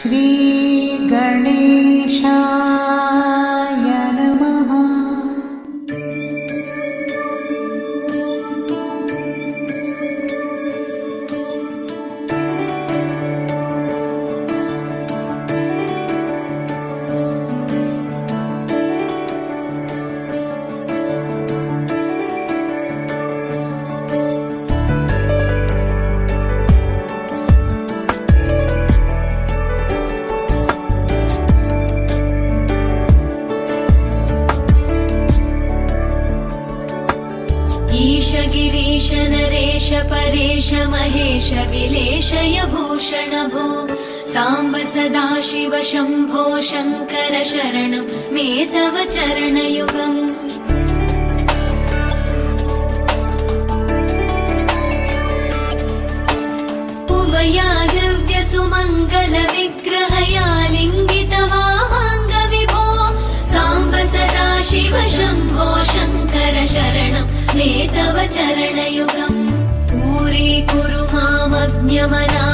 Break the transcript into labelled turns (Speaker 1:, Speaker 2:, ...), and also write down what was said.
Speaker 1: श्रीगणेशाय नमः।
Speaker 2: ईश गिरीश नरेश परेश महेश विलेशय भूषण भो साम्ब सदाशिव शम्भो शङ्कर शरणं मे तव चरणयुगम्। उभयादिव्य सुमङ्गल विग्रहया लिङ्गित वामाङ्ग विभो साम्ब सदाशिव शम्भो शङ्कर शरणं मे तव चरणयुगम्। पूरीकुरु मामज्ञमना